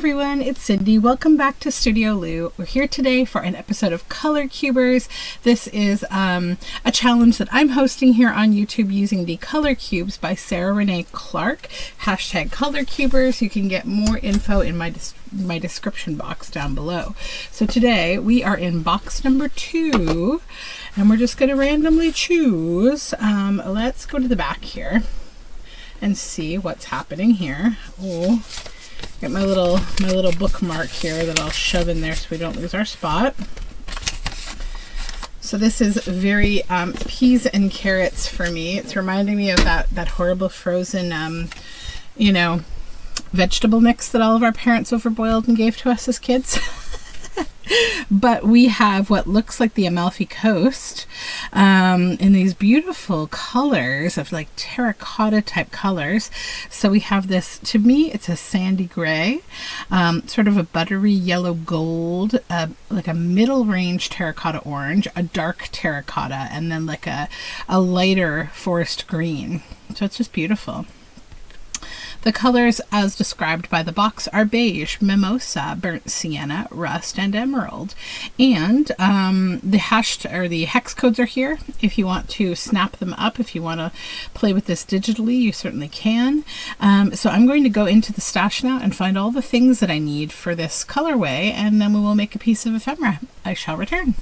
everyone, it's Cindy. Welcome back to Studioloo. We're here today for an episode of Color Cubers. This is a challenge that I'm hosting here on YouTube using the Color Cubes by Sarah Renee Clark. Hashtag Color Cubers. You can get more info in my description box down below. So today we are in box number 2 and we're just going to randomly choose. Let's go to the back here and see what's happening here. Oh, get my little bookmark here that I'll shove in there so we don't lose our spot. So this is very peas and carrots for me. It's reminding me of that horrible frozen vegetable mix that all of our parents overboiled and gave to us as kids. But we have what looks like the Amalfi Coast in these beautiful colors of like terracotta type colors. So we have this, to me it's a sandy gray, sort of a buttery yellow gold, like a middle range terracotta orange, a dark terracotta, and then like a lighter forest green. So it's just beautiful. The colors as described by the box are beige, mimosa, burnt sienna, rust, and emerald. And the hex codes are here. If you want to snap them up, if you want to play with this digitally, you certainly can. So I'm going to go into the stash now and find all the things that I need for this colorway, and then we will make a piece of ephemera. I shall return.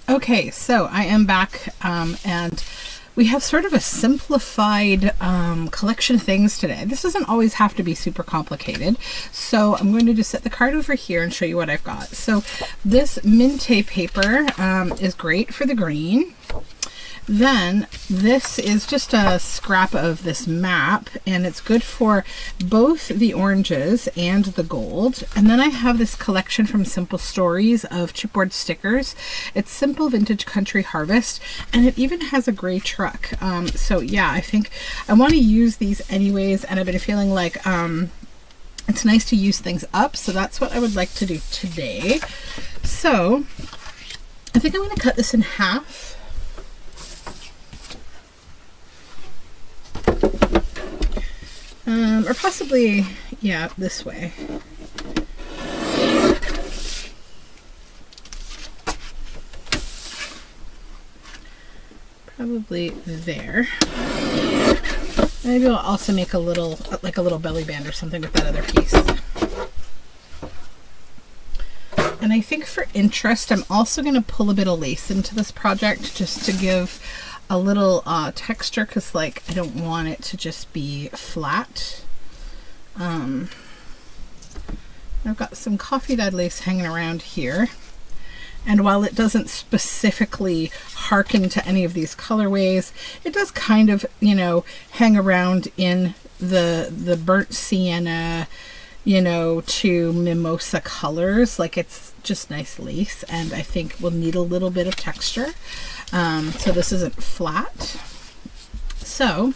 Okay, so I am back and we have sort of a simplified collection of things today. This doesn't always have to be super complicated. So I'm going to just set the card over here and show you what I've got. So this Minte paper is great for the green. Then this is just a scrap of this map, and it's good for both the oranges and the gold. And then I have this collection from Simple Stories of chipboard stickers. It's Simple Vintage Country Harvest, and it even has a gray truck. So yeah, I think I want to use these anyways, and I've been feeling like it's nice to use things up, so that's what I would like to do today. So I think I'm going to cut this in half. Or possibly, yeah, this way. Probably there. Maybe I'll also make a little belly band or something with that other piece. And I think for interest, I'm also going to pull a bit of lace into this project just to give a little texture, because like I don't want it to just be flat. I've got some coffee dyed lace hanging around here, and while it doesn't specifically hearken to any of these colorways, it does kind of, hang around in the burnt sienna, to mimosa colors. Like, it's just nice lace, and I think we'll need a little bit of texture. So this isn't flat. So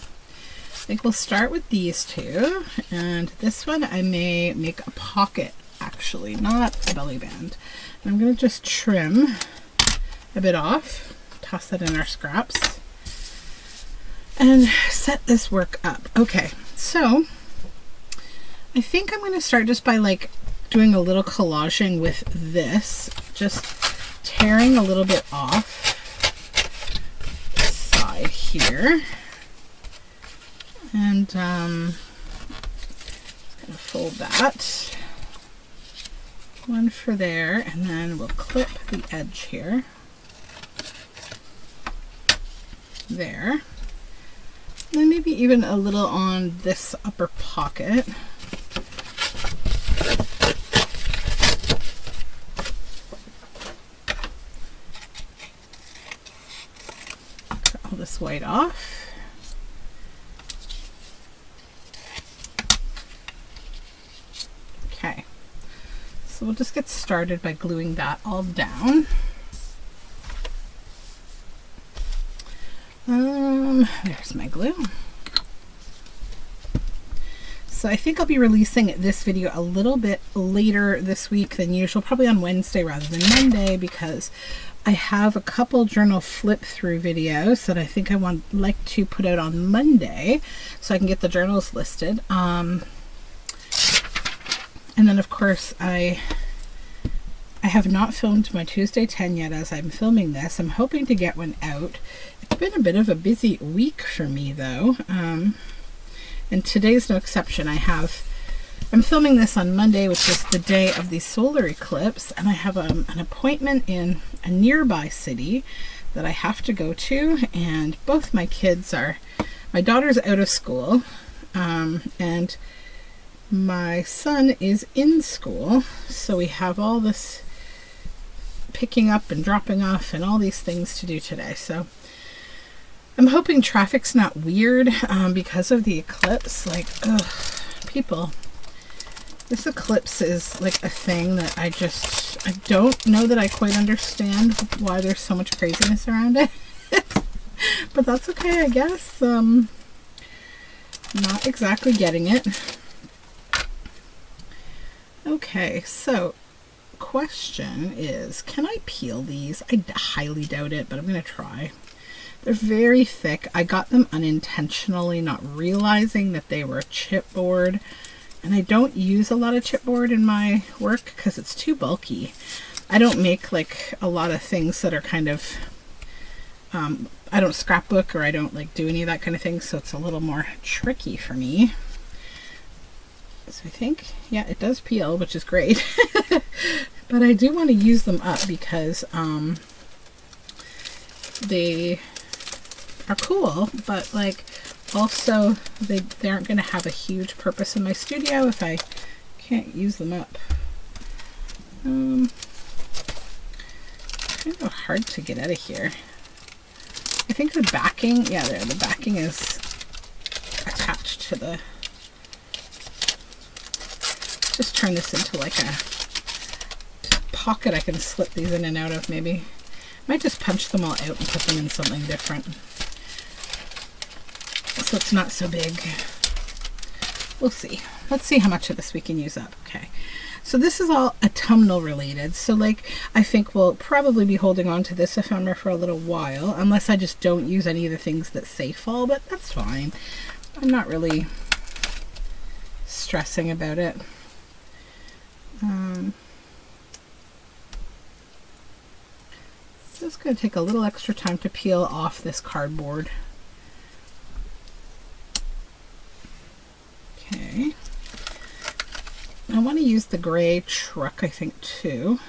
I think we'll start with these two, and this one I may make a pocket, actually, not a belly band. And I'm going to just trim a bit off, toss that in our scraps, and set this work up. Okay, so I think I'm going to start just by like doing a little collaging with this, just tearing a little bit off the side here. And just going to fold that one for there, and then we'll clip the edge here. There. And then maybe even a little on this upper pocket. Cut all this white off. Okay, so we'll just get started by gluing that all down. There's my glue. So I think I'll be releasing this video a little bit later this week than usual, probably on Wednesday rather than Monday, because I have a couple journal flip through videos that I think I like to put out on Monday so I can get the journals listed. And then of course I have not filmed my Tuesday 10 yet as I'm filming this. I'm hoping to get one out. It's been a bit of a busy week for me though. And today's no exception. I'm filming this on Monday, which is the day of the solar eclipse, and I have an appointment in a nearby city that I have to go to, and both my kids my daughter's out of school, and my son is in school, so we have all this picking up and dropping off and all these things to do today. So I'm hoping traffic's not weird because of the eclipse. Like, ugh, people, this eclipse is like a thing that I don't know that I quite understand why there's so much craziness around it. But that's okay, I guess. Not exactly getting it. Okay, so question is, can I peel these? I highly doubt it, but I'm going to try. They're very thick. I got them unintentionally, not realizing that they were chipboard. And I don't use a lot of chipboard in my work because it's too bulky. I don't make like a lot of things that are kind of, I don't scrapbook, or I don't like do any of that kind of thing. So it's a little more tricky for me. So I think, yeah, it does peel, which is great. But I do want to use them up because they are cool, but like also they aren't going to have a huge purpose in my studio if I can't use them up. Kind of hard to get out of here. I think the backing, yeah, there, the backing is attached to the, just turn this into like a pocket I can slip these in and out of maybe. Might just punch them all out and put them in something different, so it's not so big. We'll see. Let's see how much of this we can use up. Okay, so this is all autumnal related, so like I think we'll probably be holding on to this ephemera for a little while, unless I just don't use any of the things that say fall, but that's fine. I'm not really stressing about it. Just going to take a little extra time to peel off this cardboard. Okay. I want to use the gray truck, I think, too.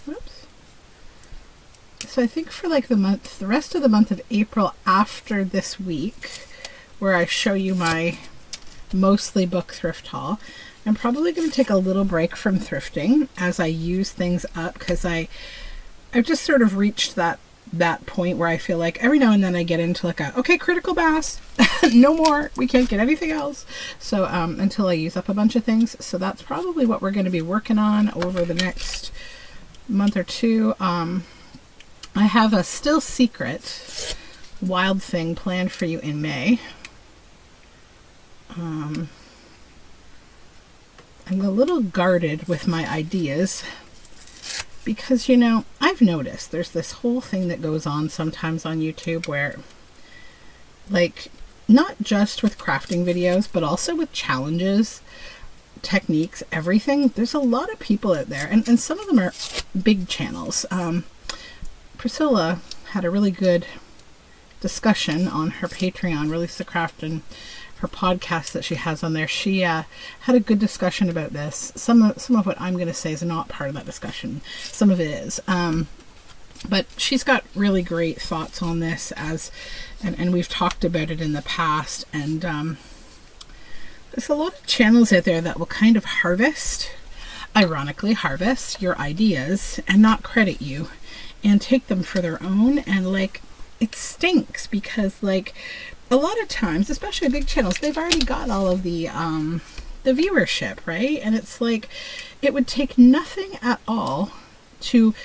Oops. So I think for like the rest of the month of April after this week, where I show you my mostly book thrift haul, I'm probably going to take a little break from thrifting as I use things up, because I've just sort of reached that point where I feel like every now and then I get into like okay, critical mass, no more, we can't get anything else. So until I use up a bunch of things. So that's probably what we're going to be working on over the next month or two. I have a still secret wild thing planned for you in May. I'm a little guarded with my ideas because, you know, I've noticed there's this whole thing that goes on sometimes on YouTube where, like, not just with crafting videos, but also with challenges, techniques, everything. There's a lot of people out there, and some of them are big channels. Priscilla had a really good discussion on her Patreon, Release the Craft, and her podcast that she has on there. She had a good discussion about this. Some of what I'm going to say is not part of that discussion. Some of it is. But she's got really great thoughts on this, and we've talked about it in the past. And there's a lot of channels out there that will kind of ironically harvest your ideas and not credit you and take them for their own. And like, it stinks because like, a lot of times, especially big channels, they've already got all of the viewership, right? And it's like, it would take nothing at all to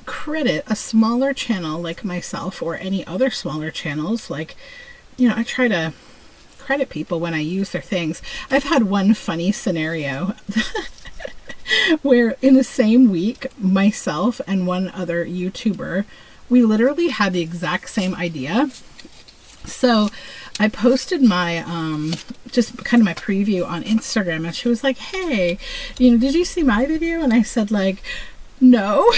credit a smaller channel like myself or any other smaller channels. Like, you know, I try to credit people when I use their things. I've had one funny scenario where in the same week, myself and one other YouTuber we literally had the exact same idea. So I posted my, just kind of my preview on Instagram, and she was like, hey, did you see my video? And I said, like, no.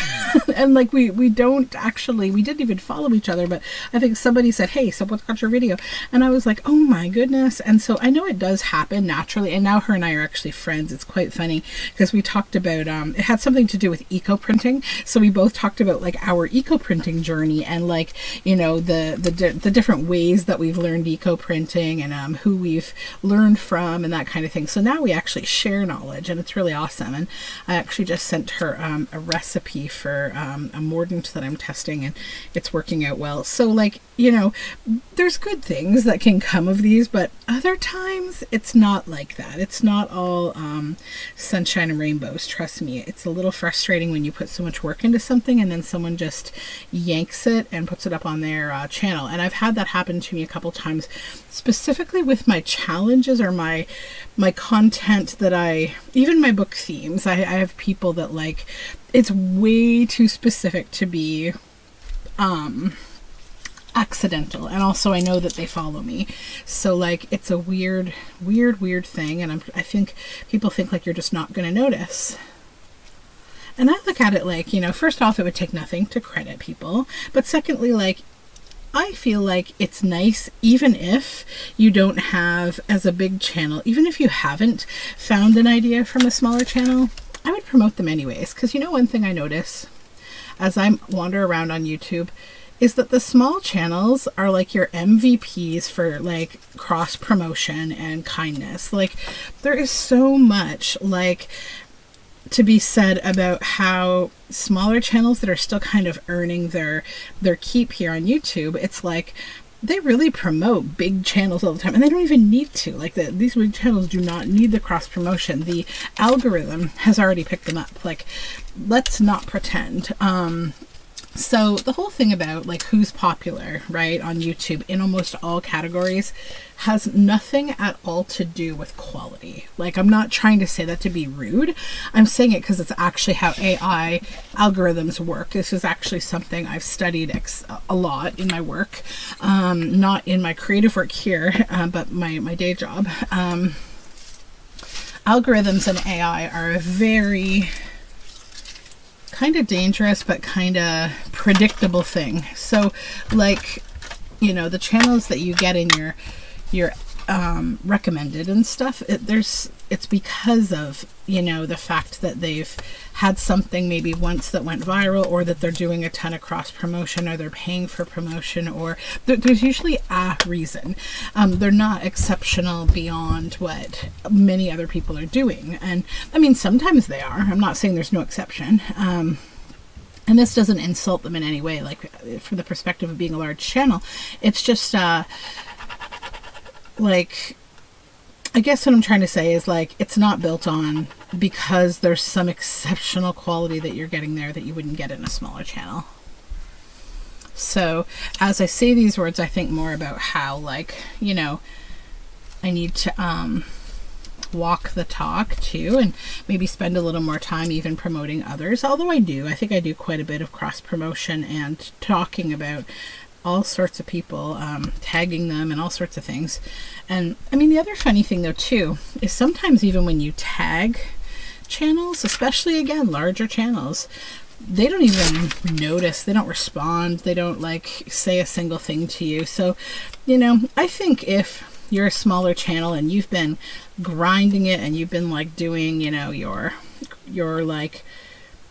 And like we didn't even follow each other, but I think somebody said, hey, so what's got your video? And I was like, oh my goodness. And so I know it does happen naturally, and now her and I are actually friends. It's quite funny because we talked about it had something to do with eco printing, so we both talked about like our eco printing journey, and like the different ways that we've learned eco printing, and who we've learned from, and that kind of thing. So now we actually share knowledge, and it's really awesome. And I actually just sent her a recipe for a mordant that I'm testing, and it's working out well. So like, there's good things that can come of these, but other times it's not like that. It's not all sunshine and rainbows. Trust me, it's a little frustrating when you put so much work into something and then someone just yanks it and puts it up on their channel. And I've had that happen to me a couple times, specifically with my challenges or my content that even my book themes. I have people that like, it's way too specific to be accidental, and also I know that they follow me, so like it's a weird thing, and I think people think like you're just not going to notice. And I look at it like, first off, it would take nothing to credit people, but secondly, like, I feel like it's nice, even if you don't have as a big channel, even if you haven't found an idea from a smaller channel, I would promote them anyways. Because one thing I notice as I wander around on YouTube is that the small channels are like your MVPs for like cross promotion and kindness. Like, there is so much like to be said about how smaller channels that are still kind of earning their keep here on YouTube, it's like they really promote big channels all the time, and they don't even need to. Like, these big channels do not need the cross promotion. The algorithm has already picked them up. Like, let's not pretend. So the whole thing about like who's popular, right, on YouTube in almost all categories has nothing at all to do with quality. Like, I'm not trying to say that to be rude. I'm saying it because it's actually how AI algorithms work. This is actually something I've studied a lot in my work, not in my creative work here, but my day job. Algorithms and AI are a very kind of dangerous but kind of predictable thing. So like, the channels that you get in your recommended and stuff, it's because of the fact that they've had something maybe once that went viral, or that they're doing a ton of cross promotion, or they're paying for promotion, or there's usually a reason. They're not exceptional beyond what many other people are doing, and I mean, sometimes they are. I'm not saying there's no exception, and this doesn't insult them in any way, like from the perspective of being a large channel. It's just like, I guess what I'm trying to say is like, it's not built on because there's some exceptional quality that you're getting there that you wouldn't get in a smaller channel. So as I say these words, I think more about how, like, I need to walk the talk too, and maybe spend a little more time even promoting others. Although I think I do quite a bit of cross promotion and talking about all sorts of people, tagging them and all sorts of things. And I mean, the other funny thing though too is sometimes even when you tag channels, especially again larger channels, they don't even notice, they don't respond, they don't like say a single thing to you. So I think if you're a smaller channel and you've been grinding it, and you've been like doing your like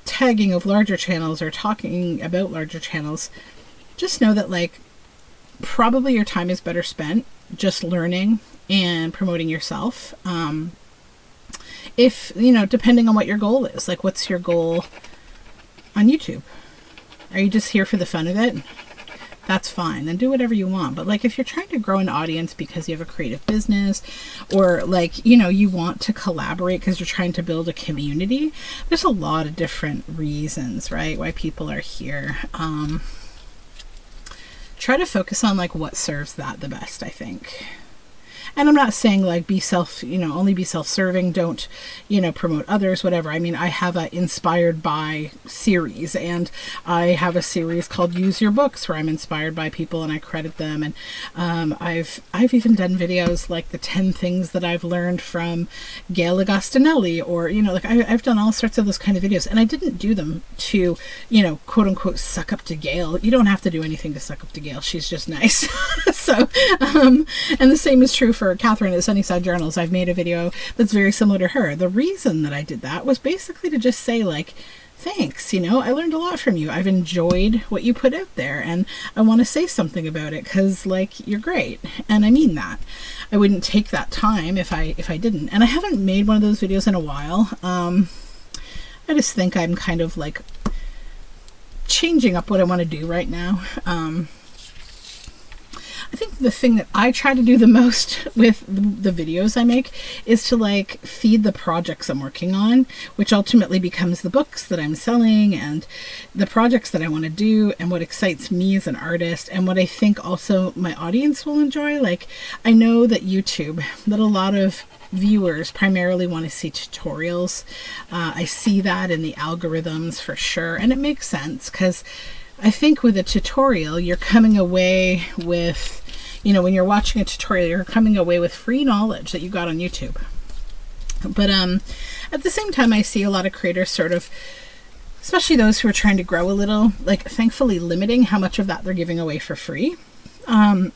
tagging of larger channels or talking about larger channels, just know that like probably your time is better spent just learning and promoting yourself. If depending on what your goal is, like, what's your goal on YouTube? Are you just here for the fun of it? That's fine, then do whatever you want. But like, if you're trying to grow an audience because you have a creative business, or like you want to collaborate because you're trying to build a community, there's a lot of different reasons, right, why people are here. Try to focus on like what serves that the best, I think. And I'm not saying like be only be self-serving, don't, promote others, whatever. I mean, I have a inspired by series, and I have a series called Use Your Books where I'm inspired by people and I credit them. And I've even done videos like the 10 things that I've learned from Gail Agostinelli, or, like I've done all sorts of those kind of videos, and I didn't do them to, quote unquote, suck up to Gail. You don't have to do anything to suck up to Gail. She's just nice. So, and the same is true for Catherine at Sunnyside Journals. I've made a video that's very similar to her. The reason that I did that was basically to just say, like, thanks, I learned a lot from you. I've enjoyed what you put out there, and I want to say something about it because, like, you're great. And I mean that. I wouldn't take that time if I didn't. And I haven't made one of those videos in a while. I just think I'm kind of like changing up what I want to do right now. I think the thing that I try to do the most with the videos I make is to like feed the projects I'm working on, which ultimately becomes the books that I'm selling and the projects that I want to do and what excites me as an artist and what I think also my audience will enjoy. Like, I know that that a lot of viewers primarily want to see tutorials. I see that in the algorithms for sure, and it makes sense because I think with a tutorial, you're coming away with, when you're watching a tutorial, you're coming away with free knowledge that you got on YouTube. But at the same time, I see a lot of creators sort of, especially those who are trying to grow a little, like thankfully limiting how much of that they're giving away for free. And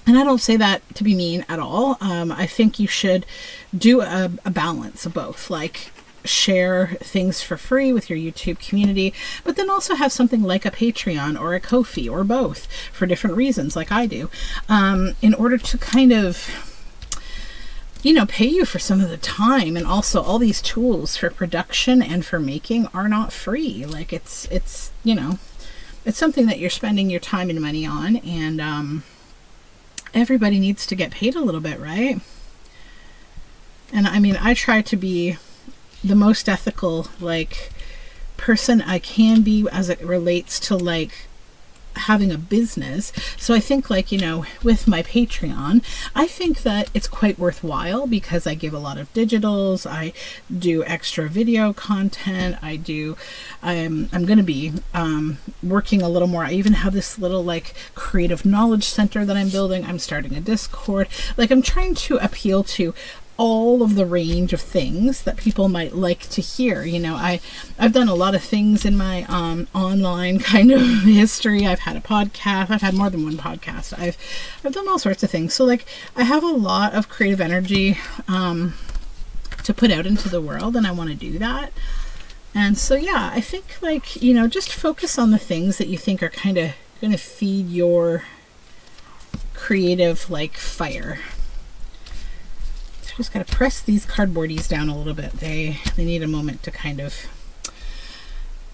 I don't say that to be mean at all. I think you should do a balance of both, like share things for free with your YouTube community, but then also have something like a Patreon or a Ko-fi or both for different reasons, like I do, in order to kind of, pay you for some of the time. And also all these tools for production and for making are not free. Like it's something that you're spending your time and money on, and everybody needs to get paid a little bit, right? And I mean, I try to be the most ethical, like, person I can be as it relates to, like, having a business. So I think, like, with my Patreon, I think that it's quite worthwhile because I give a lot of digitals, I do extra video content, I'm going to be working a little more. I even have this little, like, creative knowledge center that I'm building. I'm starting a Discord. Like, I'm trying to appeal to all of the range of things that people might like to hear. I've done a lot of things in my online kind of history. I've had a podcast. I've had more than one podcast. I've done all sorts of things. So like I have a lot of creative energy to put out into the world, and I want to do that. And so yeah, I think like, just focus on the things that you think are kind of going to feed your creative like fire. Just got to press these cardboardies down a little bit. They need a moment to kind of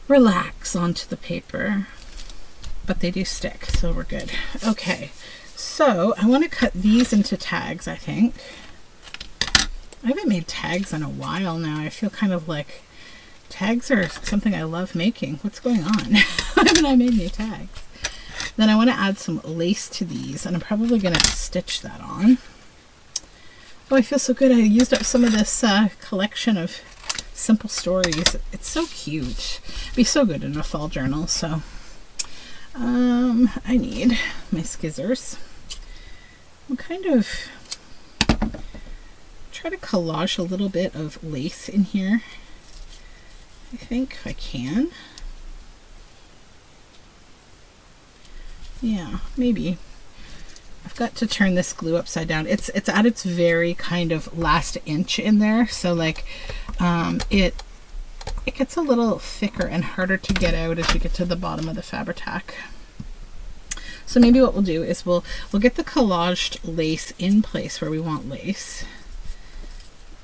relax onto the paper, but they do stick, so we're good. Okay, so I want to cut these into tags, I think. I haven't made tags in a while now. I feel kind of like tags are something I love making. What's going on? Why haven't I made any tags? Then I want to add some lace to these, and I'm probably going to stitch that on. Oh, I feel so good. I used up some of this collection of simple stories. It's so cute. It'd be so good in a fall journal. So I need my scissors. I'll kind of try to collage a little bit of lace in here. I think if I can. Yeah, maybe. I've got to turn this glue upside down. It's at its very kind of last inch in there, so like it gets a little thicker and harder to get out as you get to the bottom of the Fabri-Tac. So maybe what we'll do is we'll get the collaged lace in place where we want lace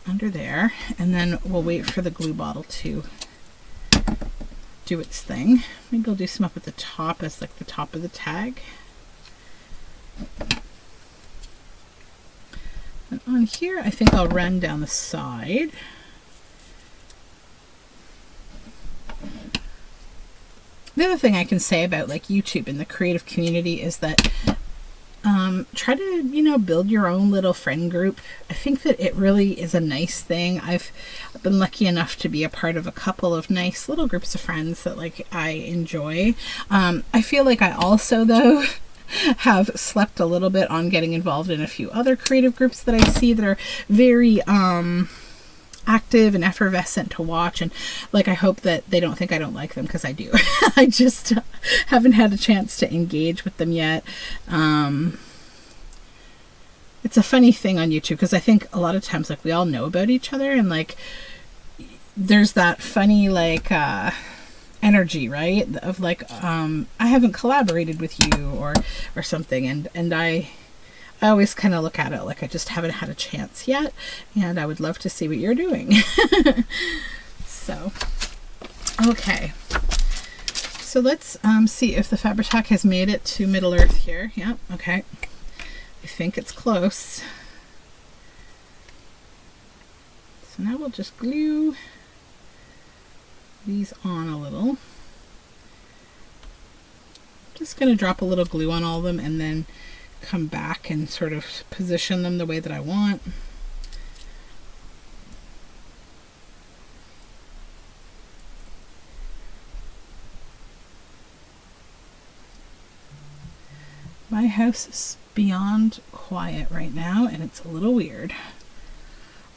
under there, and then we'll wait for the glue bottle to do its thing. Maybe I'll do some up at the top as like the top of the tag. And on here, I think I'll run down the side. The other thing I can say about like YouTube and the creative community is that try to, you know, build your own little friend group. I think that it really is a nice thing. I've been lucky enough to be a part of a couple of nice little groups of friends that like I enjoy. I feel like I also, though, have slept a little bit on getting involved in a few other creative groups that I see that are very active and effervescent to watch, and like I hope that they don't think I don't like them, because I do. I just haven't had a chance to engage with them yet. It's a funny thing on YouTube, because I think a lot of times like we all know about each other, and like there's that funny like energy, right, of like I haven't collaborated with you or something, and I always kind of look at it like I just haven't had a chance yet, and I would love to see what you're doing. So okay, so let's see if the Fabri-Tac has made it to Middle Earth here. Yeah, okay, I think it's close. So now we'll just glue these on a little. Just going to drop a little glue on all of them and then come back and sort of position them the way that I want. My house is beyond quiet right now, and it's a little weird.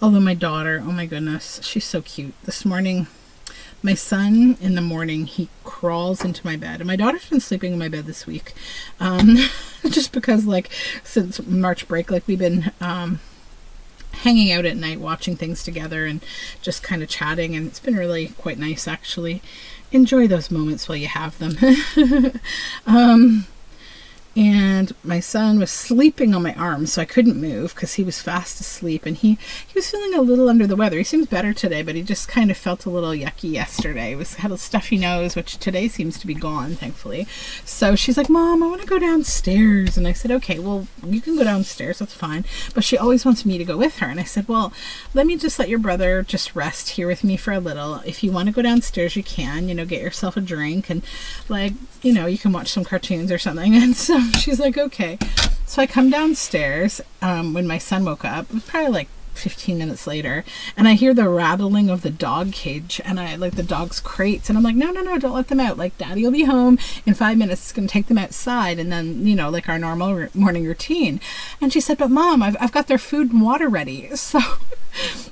Although my daughter, oh my goodness, she's so cute. This morning, my son, in the morning, he crawls into my bed. And my daughter's been sleeping in my bed this week. Just because, like, since March break, like, we've been hanging out at night, watching things together and just kind of chatting. And it's been really quite nice, actually. Enjoy those moments while you have them. And my son was sleeping on my arm, so I couldn't move because he was fast asleep, and he was feeling a little under the weather. He seems better today, but he just kind of felt a little yucky yesterday. He had a stuffy nose, which today seems to be gone, thankfully. So she's like, Mom, I want to go downstairs. And I said, okay, well, you can go downstairs, that's fine. But she always wants me to go with her. And I said, well, let me just let your brother just rest here with me for a little. If you want to go downstairs, you can, you know, get yourself a drink and, like, you know, you can watch some cartoons or something. And so she's like, okay. So I come downstairs when my son woke up. It was probably like 15 minutes later, and I hear the rattling of the dog cage, and I like the dog's crates, and I'm like, no, don't let them out. Like, Daddy will be home in 5 minutes. It's going to take them outside, and then, you know, like our normal morning routine. And she said, but Mom, I've got their food and water ready.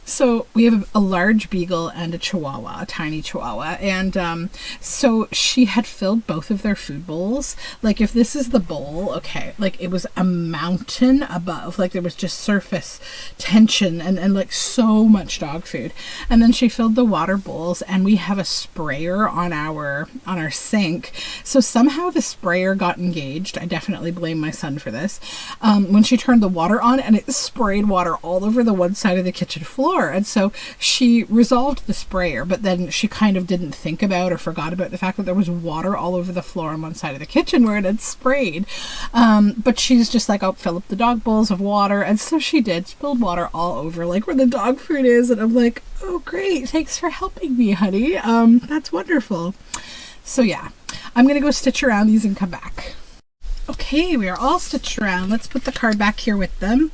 So we have a large beagle and a chihuahua, a tiny chihuahua. And so she had filled both of their food bowls. Like, if this is the bowl, okay, like it was a mountain above. Like, there was just surface tension and like so much dog food. And then she filled the water bowls, and we have a sprayer on our sink. So somehow the sprayer got engaged. I definitely blame my son for this. When she turned the water on, and it sprayed water all over the one side of the kitchen floor. And so she resolved the sprayer, but then she kind of didn't think about or forgot about the fact that there was water all over the floor on one side of the kitchen where it had sprayed. But she's just like, oh, fill up the dog bowls of water. And so she did, spilled water all over like where the dog food is. And I'm like, oh great, thanks for helping me, honey. That's wonderful. So yeah, I'm gonna go stitch around these and come back. Okay, we are all stitched around. Let's put the card back here with them.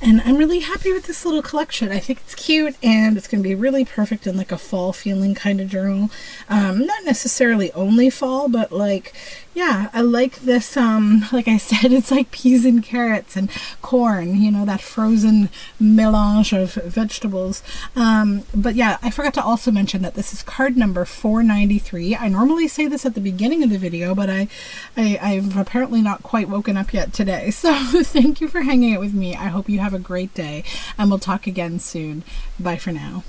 And I'm really happy with this little collection. I think it's cute, and it's going to be really perfect in like a fall feeling kind of journal. Not necessarily only fall, but like, yeah, I like this. Like I said, it's like peas and carrots and corn, you know, that frozen melange of vegetables. But yeah, I forgot to also mention that this is card number 493. I normally say this at the beginning of the video, but I've apparently not quite woken up yet today. So thank you for hanging out with me. I hope you have a great day, and we'll talk again soon. Bye for now.